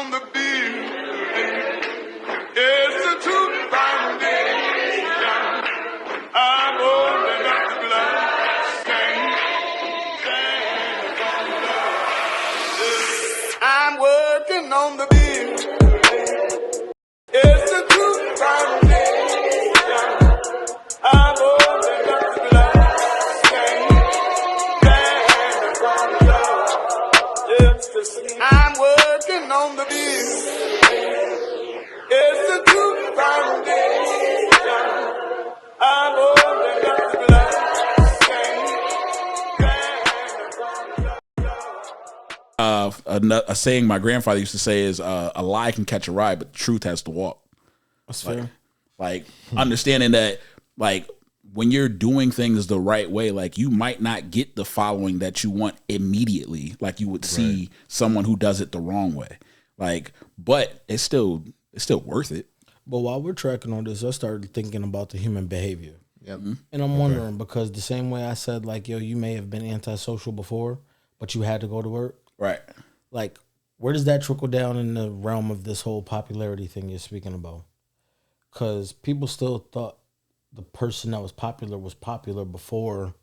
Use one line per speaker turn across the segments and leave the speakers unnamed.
on the beat. It's a true foundation. I'm holding up the blood. I'm working on the beat. It's a true foundation. I'm holding up the blood. I'm working on the beat. It's a true foundation. I'm holding up the
a saying my grandfather used to say is a lie can catch a ride, but the truth has to walk.
That's fair.
Like understanding that, like when you're doing things the right way, like you might not get the following that you want immediately, like you would see someone who does it the wrong way. Like, but it's still worth it.
But while we're tracking on this, I started thinking about the human behavior.
Yep.
And I'm wondering, because the same way I said, like, yo, you may have been antisocial before, but you had to go to work.
Right.
Like, where does that trickle down in the realm of this whole popularity thing you're speaking about? Because people still thought the person that was popular before.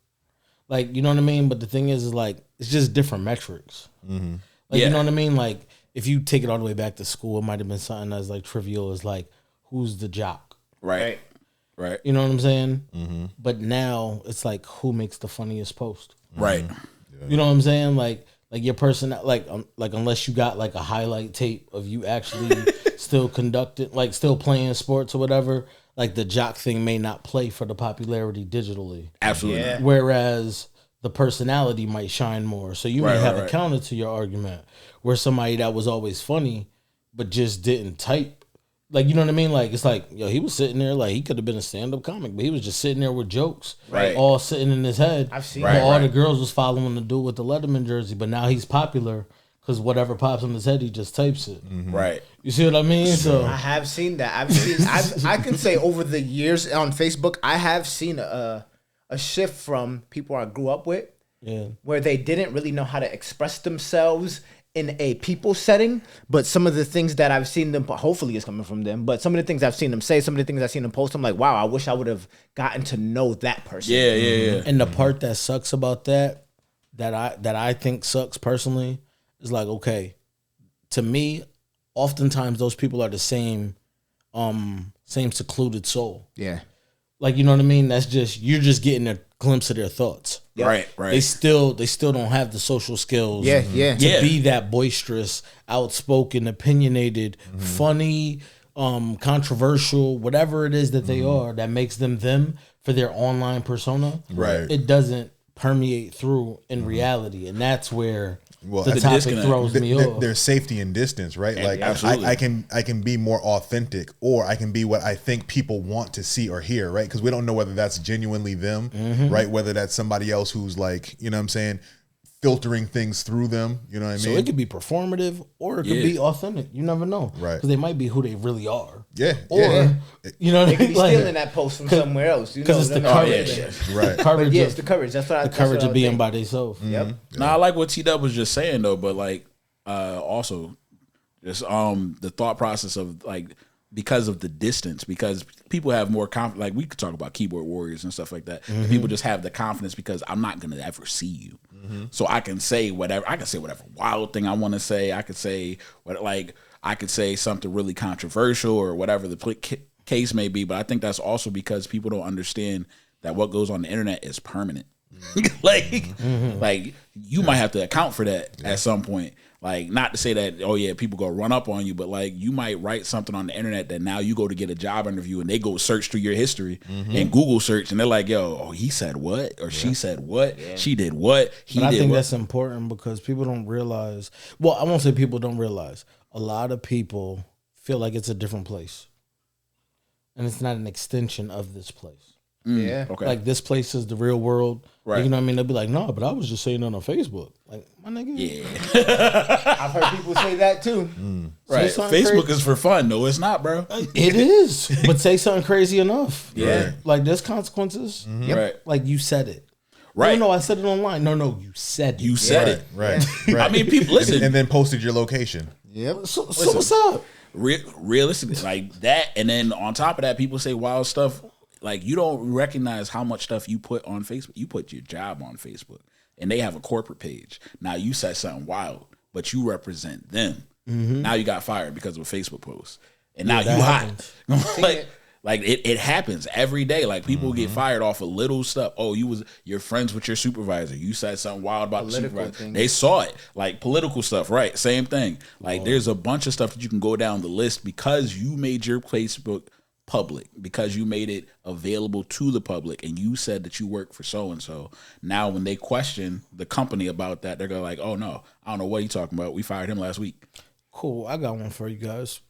Like, you know what I mean? But the thing is like, it's just different metrics.
Mm-hmm.
Like, you know what I mean? Like, if you take it all the way back to school, it might have been something as like trivial as like, who's the jock?
Right.
You know what I'm saying?
Mm-hmm.
But now it's like, who makes the funniest post?
Right.
Yeah.
You know what I'm saying? Like your person, like unless you got like a highlight tape of you actually still playing sports or whatever, like the jock thing may not play for the popularity digitally.
Absolutely.
Yeah.
Whereas the personality might shine more. So you may have a counter to your argument where somebody that was always funny but just didn't type. Like, you know what I mean? Like, it's like, yo, he was sitting there, like, he could have been a stand-up comic, but he was just sitting there with jokes, all sitting in his head.
I've seen
that. All the girls was following the dude with the Letterman jersey, but now he's popular because whatever pops in his head, he just types it.
Mm-hmm.
Right.
You see what I mean? So
I have seen that. I can say over the years on Facebook, I have seen a shift from people I grew up with, where they didn't really know how to express themselves in a people setting, but some of the things that I've seen them, hopefully it's coming from them, but some of the things I've seen them say, some of the things I've seen them post, I'm like, wow, I wish I would have gotten to know that person.
Yeah.
And the part that sucks about that I think sucks personally, is like, okay, to me, oftentimes those people are the same secluded soul.
Yeah.
Like, you know what I mean? That's just, you're just getting a glimpse of their thoughts.
Right.
They still don't have the social skills
to
be that boisterous, outspoken, opinionated, funny, controversial, whatever it is that they are that makes them for their online persona.
Right.
It doesn't permeate through in reality. And that's where the topic
disconnect.
throws me off.
There's safety and distance, right?
Yeah,
like
absolutely.
I can be more authentic, or I can be what I think people want to see or hear, right? Because we don't know whether that's genuinely them, right? Whether that's somebody else who's like, you know what I'm saying, filtering things through them, you know what I mean?
So it could be performative or it could be authentic. You never know.
Right.
Because they might be who they really are.
Yeah.
Or, you know what I
They could
mean?
be stealing that post from somewhere else.
Because it's the courage.
Right.
Courage
It's the courage. That's what I
the courage of being
by.
by themselves.
Yep.
Now I like what T-Dub was just saying though, but like also just the thought process of like, because of the distance, because people have more confidence. Like we could talk about keyboard warriors and stuff like that. People just have the confidence because I'm not gonna ever see you, so I can say whatever. I can say whatever wild thing I want to say. I could say I could say something really controversial or whatever the case may be. But I think that's also because people don't understand that what goes on the internet is permanent. Like you might have to account for that at some point. Like, not to say that, oh yeah, people go run up on you, but like you might write something on the internet that now you go to get a job interview and they go search through your history and Google search and they're like, yo, oh, he said what? Or she said what? She did what?
But I think that's important because people don't realize, well, I won't say people don't realize, a lot of people feel like it's a different place. And it's not an extension of this place.
Yeah.
Okay.
Like, this place is the real world.
Right.
You know what I mean? They'll be like, no, but I was just saying it on Facebook. Like, my nigga.
Yeah.
I've heard people say that too.
Right.
something
Facebook
crazy.
is for fun. No, it's not, bro.
It is. But say something crazy enough.
Yeah.
Right.
Like, there's consequences.
Right.
Like, you said it.
Right.
No, I said it online. No, you said it.
You said it.
Right. Right.
I mean, people listen.
And then posted your location.
Yep.
So what's up?
Realistically, like that, and then on top of that, people say wild stuff. Like, you don't recognize how much stuff you put on Facebook. You put your job on Facebook, and they have a corporate page. Now you said something wild, but you represent them. Now you got fired because of a Facebook post, and now you hot. like it happens every day. Like, people get fired off of little stuff. Oh, you're friends with your supervisor. You said something wild about the supervisor. Things. They saw it. Like, political stuff, right? Same thing. Like, there's a bunch of stuff that you can go down the list because you made your Facebook public, because you made it available to the public, and you said that you work for so and so. Now when they question the company about that, they're gonna like, oh no, I don't know what you're talking about. We fired him last week.
Cool. I got one for you guys.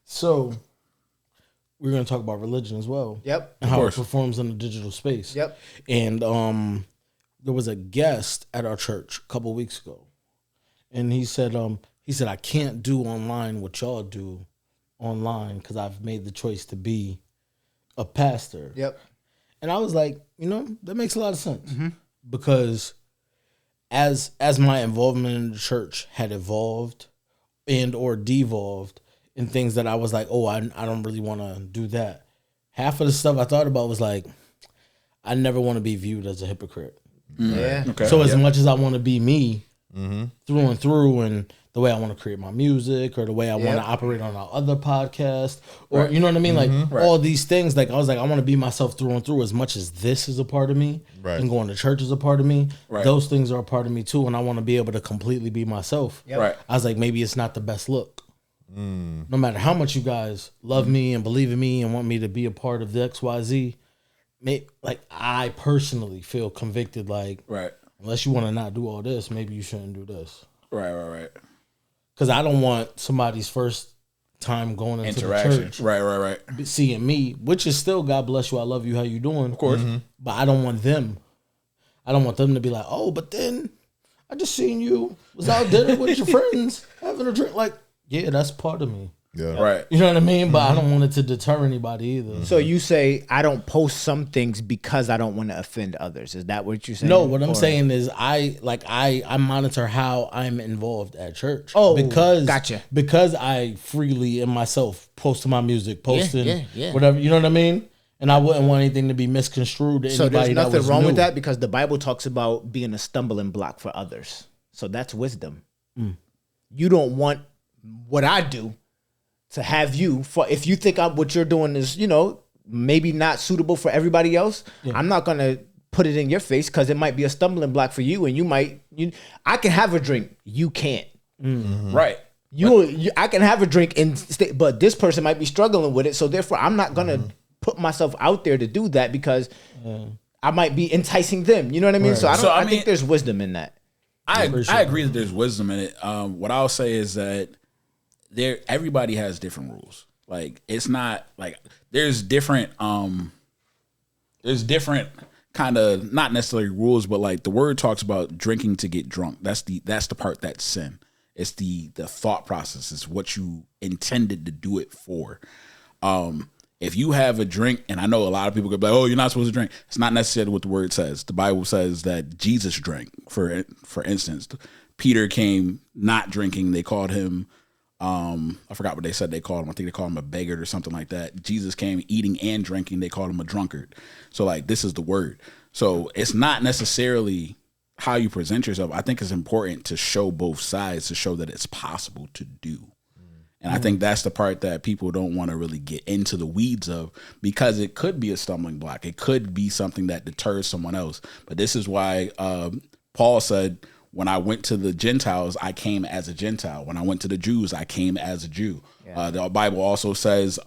So we're gonna talk about religion as well.
Yep.
And how it performs in the digital space.
Yep.
And there was a guest at our church a couple of weeks ago, and he said I can't do online what y'all do online because I've made the choice to be a pastor.
Yep.
And I was like, that makes a lot of sense because as my involvement in the church had evolved and or devolved in things that I was like, oh, I don't really want to do that. Half of the stuff I thought about was like, I never want to be viewed as a hypocrite.
Yeah.
Okay.
So as much as I want to be me through and through, and the way I want to create my music, or the way I want to operate on our other podcast, or you know what I mean? Like all these things, like I was like, I want to be myself through and through, as much as this is a part of me and going to church is a part of me. Right. Those things are a part of me too. And I want to be able to completely be myself.
Yep.
Right.
I was like, maybe it's not the best look. No matter how much you guys love me and believe in me and want me to be a part of the XYZ, like I personally feel convicted, like, unless you want to not do all this, maybe you shouldn't do this.
Right.
Because I don't want somebody's first time going into the church,
right,
seeing me, which is still, God bless you, I love you, how you doing,
of course.
But I don't want them to be like, oh, but then I just seen you was out dinner with your friends having a drink. Like, yeah, that's part of me.
Yeah.
Right.
You know what I mean? But I don't want it to deter anybody either.
So you say I don't post some things because I don't want to offend others. Is that what you're saying?
No, what I'm saying is I monitor how I'm involved at church.
Oh,
because
gotcha.
Because I freely in myself post my music, posting whatever. You know what I mean? And I wouldn't want anything to be misconstrued to
so
anybody.
There's nothing wrong
new.
with that, because the Bible talks about being a stumbling block for others. So that's wisdom. You don't want what I do to have you, for if you think what you're doing is, maybe not suitable for everybody else, I'm not going to put it in your face, because it might be a stumbling block for you, and I can have a drink, you can't.
Right.
I can have a drink but this person might be struggling with it, so therefore I'm not going to put myself out there to do that, because I might be enticing them. You know what I mean? Right. So I think there's wisdom in that.
I agree that there's wisdom in it. What I'll say is that everybody has different rules. Like, it's not like there's different kind of, not necessarily rules, but like the word talks about drinking to get drunk. That's the part that's sin. It's the thought process. It's what you intended to do it for. If you have a drink, and I know a lot of people could be like, oh, you're not supposed to drink. It's not necessarily what the word says. The Bible says that Jesus drank. For instance, Peter came not drinking. They called him, I forgot what they said they called him. I think they called him a beggar or something like that. Jesus came eating and drinking. They called him a drunkard. So like, this is the word. So it's not necessarily how you present yourself. I think it's important to show both sides, to show that it's possible to do. And I think that's the part that people don't want to really get into the weeds of, because it could be a stumbling block. It could be something that deters someone else. But this is why Paul said, when I went to the Gentiles, I came as a Gentile. When I went to the Jews, I came as a Jew. Yeah. The Bible also says,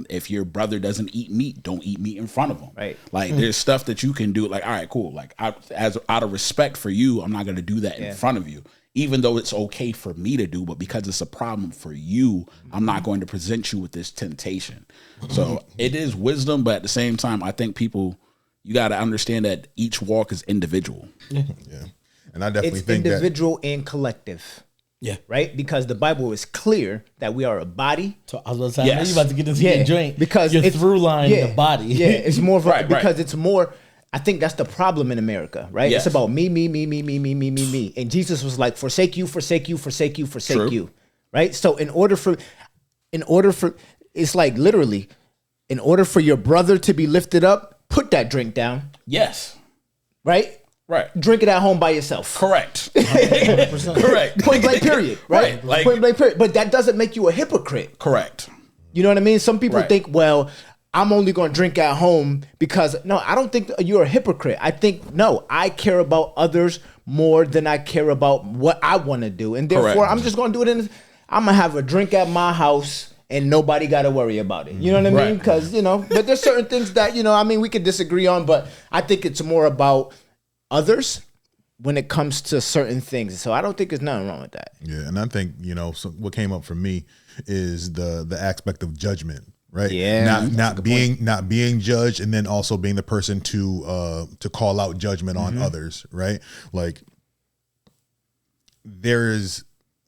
if your brother doesn't eat meat, don't eat meat in front of him. Right. Like, there's stuff that you can do. Like, all right, cool. Like, out of respect for you, I'm not going to do that in front of you, even though it's okay for me to do. But because it's a problem for you, I'm not going to present you with this temptation. So it is wisdom, but at the same time, I think you got to understand that each walk is individual.
Yeah. And I definitely think
individual and collective. Yeah. Right? Because the Bible is clear that we are a body.
So I was going to say, I know you're about to get into your joint.
Because
your through line, the body.
Yeah, it's more of because it's more, I think that's the problem in America, right? Yes. It's about me. And Jesus was like, forsake you, forsake you, forsake you, forsake you. right? So in order for, it's like literally, in order for your brother to be lifted up, put that drink down,
Yes.
right?
Right.
Drink it at home by yourself.
Correct. Correct.
Point blank period, right?
Right, like-
Point blank period. But that doesn't make you a hypocrite.
Correct.
You know what I mean? Some people
Right.
think, well, I'm only going to drink at home because, no, I don't think you're a hypocrite. I think, no, I care about others more than I care about what I want to do. And therefore,
Correct.
I'm just going to do it I'm going to have a drink at my house and nobody got to worry about it. You know what I mean?
Right.
Because, but there's certain things that, we could disagree on, but I think it's more about others when it comes to certain things. So I don't think there's nothing wrong with that.
Yeah, and I think so what came up for me is the aspect of judgment, right?
Yeah,
not being judged, and then also being the person to call out judgment on others, right? Like there is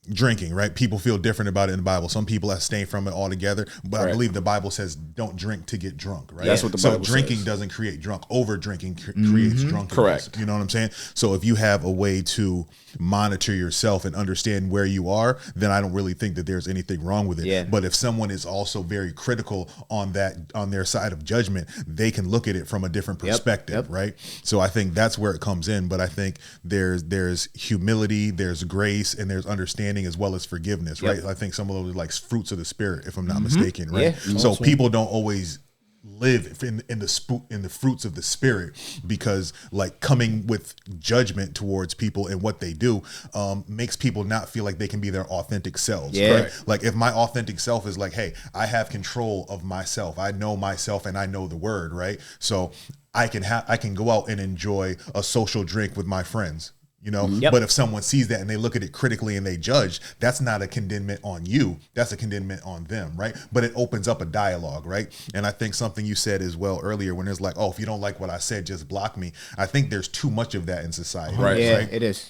drinking, right? People feel different about it in the Bible. Some people abstain from it altogether, but I believe the Bible says don't drink to get drunk, right?
That's what the Bible
So drinking
says.
doesn't create drunk. Over drinking creates drunkenness.
Correct.
You know what I'm saying? So if you have a way to monitor yourself and understand where you are, then I don't really think that there's anything wrong with it.
Yeah.
But if someone is also very critical on their side of judgment, they can look at it from a different perspective, right? So I think that's where it comes in. But I think there's humility, there's grace, and there's understanding as well as forgiveness, right? I think some of those are like fruits of the spirit, if I'm not mistaken, right?
Yeah.
So people don't always live in the fruits of the spirit, because like coming with judgment towards people and what they do makes people not feel like they can be their authentic selves.
Yeah.
Right? Like if my authentic self is like, hey, I have control of myself, I know myself, and I know the word, right? So I can go out and enjoy a social drink with my friends. But if someone sees that and they look at it critically and they judge, that's not a condemnment on you. That's a condemnment on them, right? But it opens up a dialogue, right? And I think something you said as well earlier, when there's like, oh, if you don't like what I said, just block me. I think there's too much of that in society.
Right.
Yeah,
Right?
it is.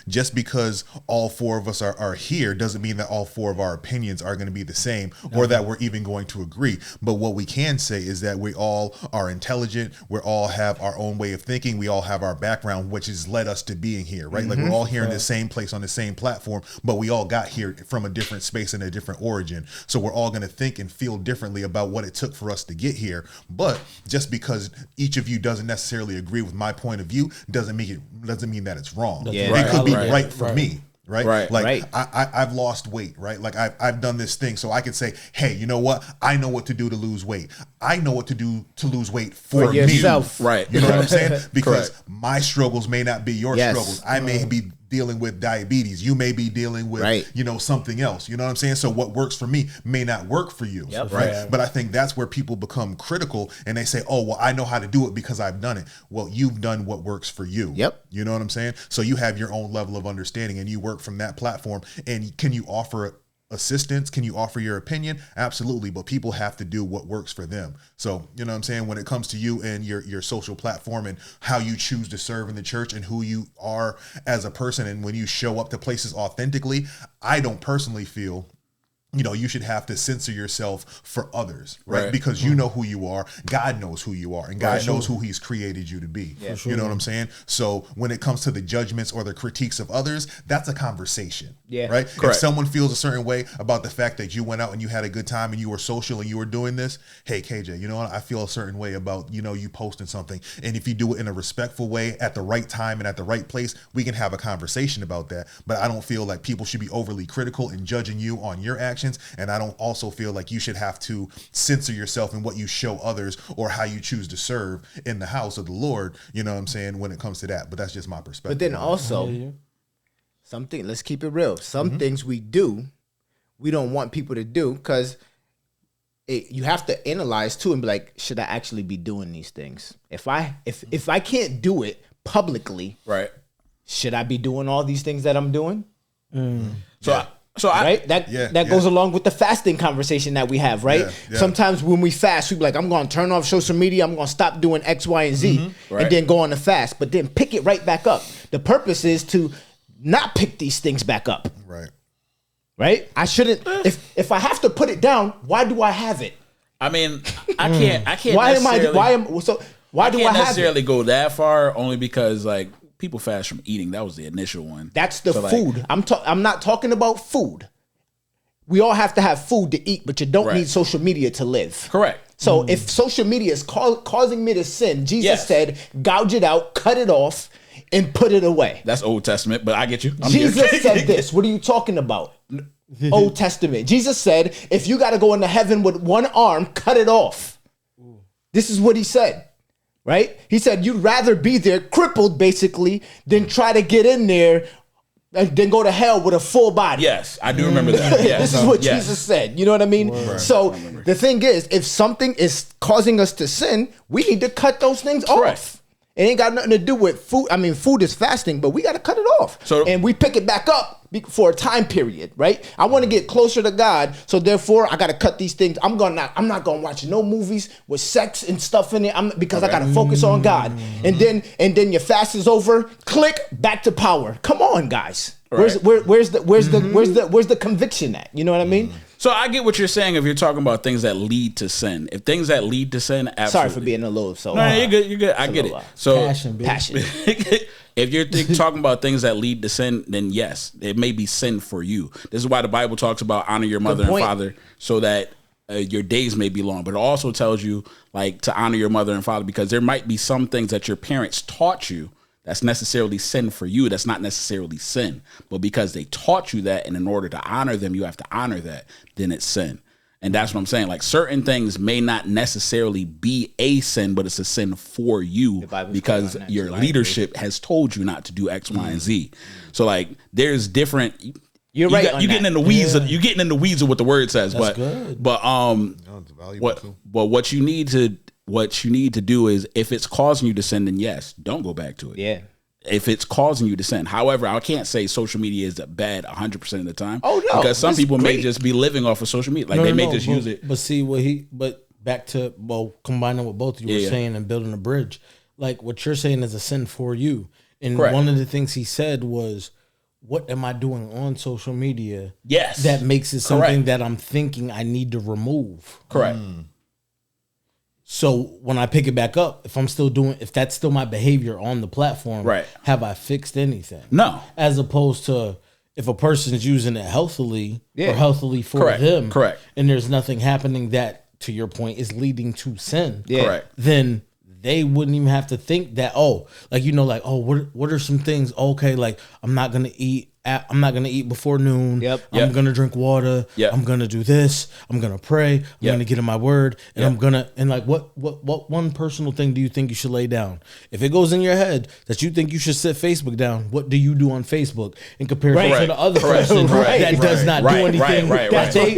Just because all four of us are here doesn't mean that all four of our opinions are going to be the same or that we're even going to agree. But what we can say is that we all are intelligent. We all have our own way of thinking. We all have our background, which has led us to being here, right? Like we're all here in the same place on the same platform, but we all got here from a different space and a different origin. So we're all going to think and feel differently about what it took for us to get here. But just because each of you doesn't necessarily agree with my point of view doesn't mean that it's wrong.
Yeah.
It could be
Right.
right for me. Right.
Right.
Like
Right.
I've lost weight. Right. Like I've done this thing. So I could say, hey, you know what? I know what to do to lose weight. I know what to do to lose weight for me.
yourself.
Right.
You know what I'm saying? Because
Correct.
my struggles may not be your
Yes.
struggles. I may be dealing with diabetes. You may be dealing with,
Right.
something else. You know what I'm saying? So what works for me may not work for you.
Yep.
Right.
Right.
But I think that's where people become critical and they say, oh, well, I know how to do it because I've done it. Well, you've done what works for you.
Yep.
You know what I'm saying? So you have your own level of understanding and you work from that platform. And can you offer assistance? Can you offer your opinion? Absolutely. But people have to do what works for them. So, you know what I'm saying? When it comes to you and your social platform and how you choose to serve in the church and who you are as a person, and when you show up to places authentically, I don't personally feel you should have to censor yourself for others, right?
Right.
Because you know who you are. God knows who you are, and God knows who He's created you to be.
Yeah.
You know what I'm saying? So when it comes to the judgments or the critiques of others, that's a conversation.
Yeah.
Right.
Correct.
If someone feels a certain way about the fact that you went out and you had a good time and you were social and you were doing this, hey KJ, you know what? I feel a certain way about you posting something, and if you do it in a respectful way at the right time and at the right place, we can have a conversation about that. But I don't feel like people should be overly critical in judging you on your actions, and I don't also feel like you should have to censor yourself in what you show others or how you choose to serve in the house of the Lord. You know what I'm saying, when it comes to that. But that's just my perspective.
But then also, something, let's keep it real. Some things we do, we don't want people to do because you have to analyze too and be like, should I actually be doing these things? If I can't do it publicly,
Right.
should I be doing all these things that I'm doing?
So I
Right? That goes along with the fasting conversation that we have, right?
Yeah.
Sometimes when we fast, we be like, I'm going to turn off social media. I'm going to stop doing X, Y, and Z,
Right.
and then go on the fast, but then pick it right back up. The purpose is to not pick these things back up,
Right.
right? I shouldn't. If I have to put it down, why do I have it?
I mean, I can't.
Why do I have it?
necessarily go that far? Only because like people fast from eating. That was the initial one.
That's the
So, like,
food. I'm not talking about food. we all have to have food to eat, but you don't
Right.
need social media to live.
Correct.
So if social media is causing me to sin, Jesus
Yes.
said, gouge it out, cut it off, and put it away.
That's Old Testament, but I get you. I'm here.
Jesus said this. What are you talking about? Old Testament. Jesus said, if you got to go into heaven with one arm, cut it off. This is what he said, right? He said, you'd rather be there crippled, basically, than try to get in there and then go to hell with a full body.
Yes, I do remember that. Yes.
This is what
Yes.
Jesus said. You know what I mean? So the thing is, if something is causing us to sin, we need to cut those things off. It ain't got nothing to do with food. I mean, food is fasting, but we got to cut it off.
So-
and we pick it back up for a time period, right? I want to get closer to God, so therefore I got to cut these things. I'm not gonna watch no movies with sex and stuff in it. Because I got to focus on God. And then your fast is over. Click back to power. Come on, guys. Where's the conviction at? You know what I mean?
So I get what you're saying if you're talking about things that lead to sin. If things that lead to sin, absolutely.
Sorry for being a little so.
No, you're good. You're good. I get it. So
Passion, bitch.
Passionate.
if you're talking about things that lead to sin, then yes, it may be sin for you. This is why the Bible talks about honor your mother and
point.
father so that your days may be long. But it also tells you like to honor your mother and father because there might be some things that your parents taught you that's necessarily sin for you. That's not necessarily sin. But because they taught you that, and in order to honor them, you have to honor that, then it's sin. And that's what I'm saying. Like certain things may not necessarily be a sin, but it's a sin for you because your leadership has told you not to do X, Y, and Z. So like there's different.
You're right.
You're getting in the weeds. You're getting in the weeds of what the word says.
That's
but
good.
but
it's valuable too.
what you need to do is if it's causing you to sin, then yes, don't go back to it.
Yeah.
If it's causing you to sin. However, I can't say social media is bad 100% of the time.
Oh, no.
Because some
It's
people may
great.
just be living off of social media. Like they may just use it.
But see but back to combining what both of you were
Yeah.
saying and building a bridge. Like what you're saying is a sin for you. And
Correct.
one of the things he said was, what am I doing on social media
Yes.
that makes it something
Correct.
that I'm thinking I need to remove?
Correct.
So when I pick it back up, if that's still my behavior on the platform,
Right.
have I fixed anything?
No.
As opposed to if a person's using it healthily or healthily for
Correct.
them,
Correct.
and there's nothing happening that, to your point, is leading to sin,
Correct.
then they wouldn't even have to think that, what are some things? Okay, like I'm not gonna eat before noon.
Yep.
I'm gonna drink water.
Yep.
I'm gonna do this. I'm gonna pray. I'm
Yep.
gonna get in my word, and
Yep.
I'm gonna what one personal thing do you think you should lay down? If it goes in your head that you think you should sit Facebook down, what do you do on Facebook in comparison to the other person that does not do anything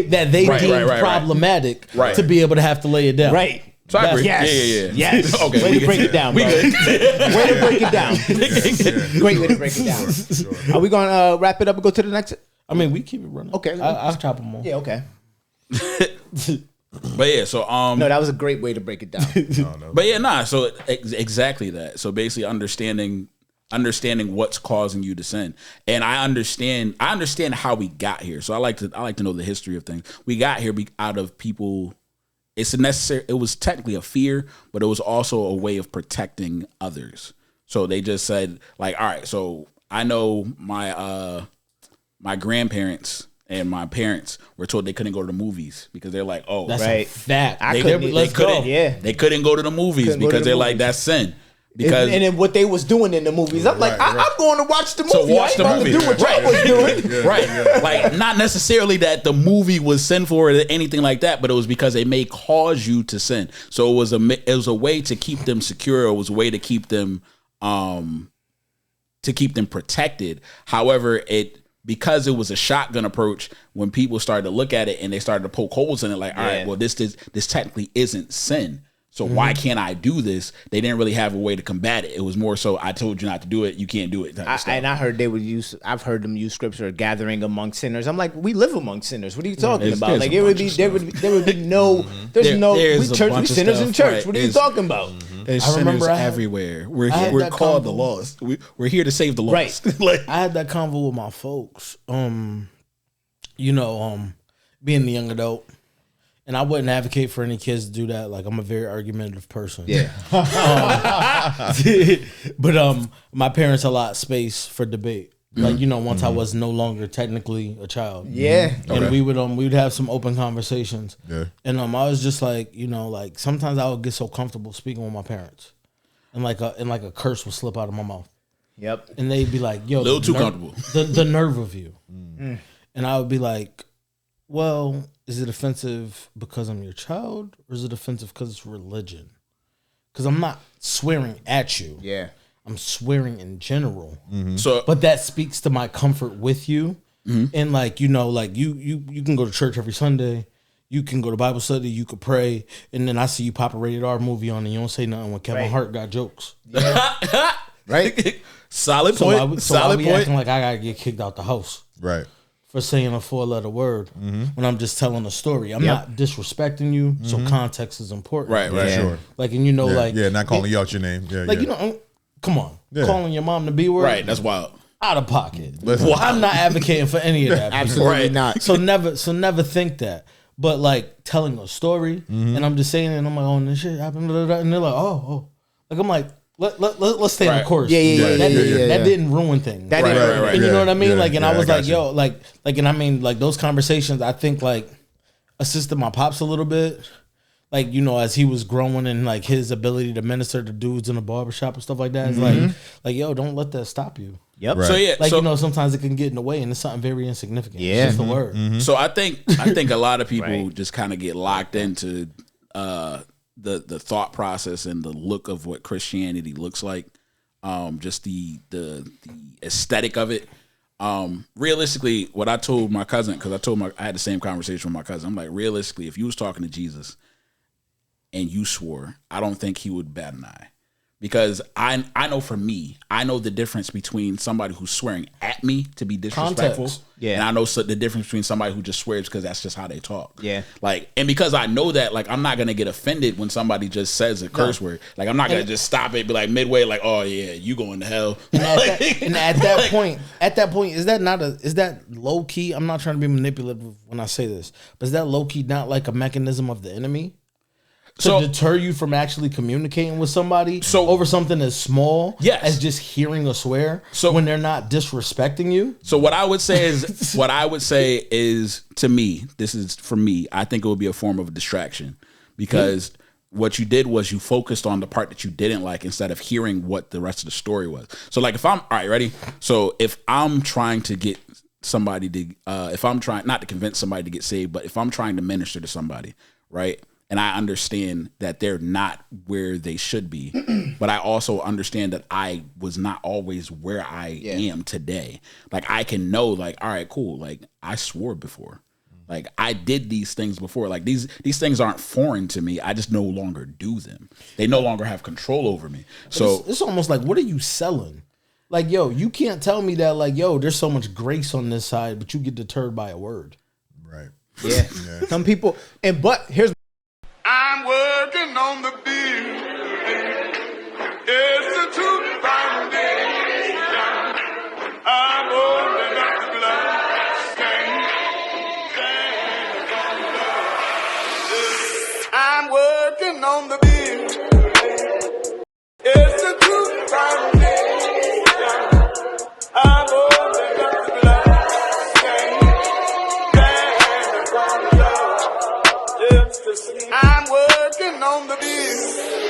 that they deem problematic to be able to have to lay it down?
Right.
So I agree.
Yes.
Yeah.
Yes.
Okay.
Way to break it down, bro. Way to break it down. Great way to break it down. Are we gonna wrap it up and go to the next?
I mean, we keep it running.
Okay.
I'll chop them all.
Yeah. Okay.
But yeah, so
No, that was a great way to break it down.
But yeah, nah. So exactly that. So basically, understanding what's causing you to sin, and I understand how we got here. So I like to know the history of things. We got here out of people. It was technically a fear, but it was also a way of protecting others. So they just said like, all right. So I know my grandparents and my parents were told they couldn't go to the movies because they're like, oh,
That's
Right.
a fact.
I
they
couldn't. Let's go.
couldn't,
Yeah.
they couldn't go to the movies
Couldn't go to
because
the
they're like
movies.
that's sin. Because
And then what they was doing in the movies, I'm like, I'm going to watch the movie.
So watch the
I ain't
movie.
about to do what y'all was doing.
right, like not necessarily that the movie was sinful or anything like that, but it was because it may cause you to sin. So it was a way to keep them secure. It was a way to keep them protected. However, because it was a shotgun approach, when people started to look at it and they started to poke holes in it, like, all right, well, this technically isn't sin. So why can't I do this? They didn't really have a way to combat it. It was more so, I told you not to do it. You can't do it.
And I heard I've heard them use scripture gathering among sinners. I'm like, we live among sinners. What are you talking about? Like there would be no,
there's a
we
bunch of
sinners
stuff,
in church.
right.
What are you talking about?
There's
I remember
sinners
I had-
everywhere.
I
We're
had
we're
that
called the
convo.
lost. We're here to save the lost.
Right.
Like,
I had that convo with my folks. Being the young adult, and I wouldn't advocate for any kids to do that. Like I'm a very argumentative person.
Yeah.
But my parents allowed space for debate. Like, you know, once I was no longer technically a child.
Yeah.
And we would have some open conversations.
Yeah.
And I was just like, you know, like sometimes I would get so comfortable speaking with my parents. And like a curse would slip out of my mouth.
Yep.
And they'd be like, yo,
A little too comfortable.
The nerve of you. And I would be like, well, is it offensive because I'm your child, or is it offensive because it's religion? Because I'm not swearing at you.
Yeah.
I'm swearing in general.
So,
But that speaks to my comfort with you. And like, you know, like you can go to church every Sunday. You can go to Bible study. You could pray. And then I see you pop a rated R movie on and you don't say nothing when Kevin Hart got jokes.
Right.
solid
So
point.
I would
solid
be
point.
acting like I got to get kicked out the house
Right.
for saying a 4-letter word when I'm just telling a story. I'm not disrespecting you. So context is important.
Right, right.
Yeah.
Sure.
Like, and you know,
Yeah,
like,
yeah, not calling you out your name. Yeah,
like,
yeah.
you know, come on.
Yeah.
Calling your mom the B word.
Right, that's wild.
Out of pocket.
Listen.
I'm not advocating for any of that.
Absolutely
Right.
not.
So never think that. But like telling a story, and I'm just saying it, and I'm like, oh, this shit happened, blah, blah, blah, and they're like, oh, like I'm like, let's stay on
Right.
course.
Yeah,
That
yeah.
didn't ruin things.
That
Right,
didn't
right, right.
And you know
Yeah,
what I mean?
yeah,
Like, and
yeah,
I was
got
like,
you.
yo, like, and I mean, like those conversations, I think like assisted my pops a little bit. Like, you know, as he was growing and like his ability to minister to dudes in a barbershop and stuff like that. It's like, yo, don't let that stop you.
Yep.
Right.
So yeah,
Like,
so,
you know, sometimes it can get in the way and it's something very insignificant.
Yeah.
It's just a word.
so I think a lot of people
Right.
just kind of get locked into the thought process and the look of what Christianity looks like. Just the aesthetic of it. Realistically, what I told my cousin, because I had the same conversation with my cousin. I'm like, realistically, if you was talking to Jesus and you swore, I don't think he would bat an eye. Because I know for me, I know the difference between somebody who's swearing at me to be disrespectful.
Context.
Yeah.
And I know the difference between somebody who just swears because that's just how they talk.
Yeah.
Like, and because I know that, like, I'm not going to get offended when somebody just says a curse word. Like, I'm not going to just stop it, be like midway, like, oh yeah, you going to hell.
And at that point, is that low key? I'm not trying to be manipulative when I say this, but is that low key not like a mechanism of the enemy to
So-
deter you from actually communicating with somebody
So-
over something as small
Yes.
as just hearing a swear
So-
when they're not disrespecting you?
So what I would say is to me, this is for me, I think it would be a form of distraction because what you did was you focused on the part that you didn't like instead of hearing what the rest of the story was. So like if I'm all right, ready? So if I'm trying to get somebody to if I'm trying not to convince somebody to get saved, but if I'm trying to minister to somebody, right? And I understand that they're not where they should be, but I also understand that I was not always where I am today. Like I can know, like, all right, cool. Like I swore before, like I did these things before. Like these things aren't foreign to me. I just no longer do them. They no longer have control over me. So
It's almost like, what are you selling? Like, yo, you can't tell me that, like, yo, there's so much grace on this side, but you get deterred by a word.
Right.
Yeah. Some people, but here's
I'm working on the building. It's a true foundation. I'm holding up the bloodstained banner. I'm working on the building. It's a true foundation. I'm holding up the bloodstained banner from love. I'm working on the business.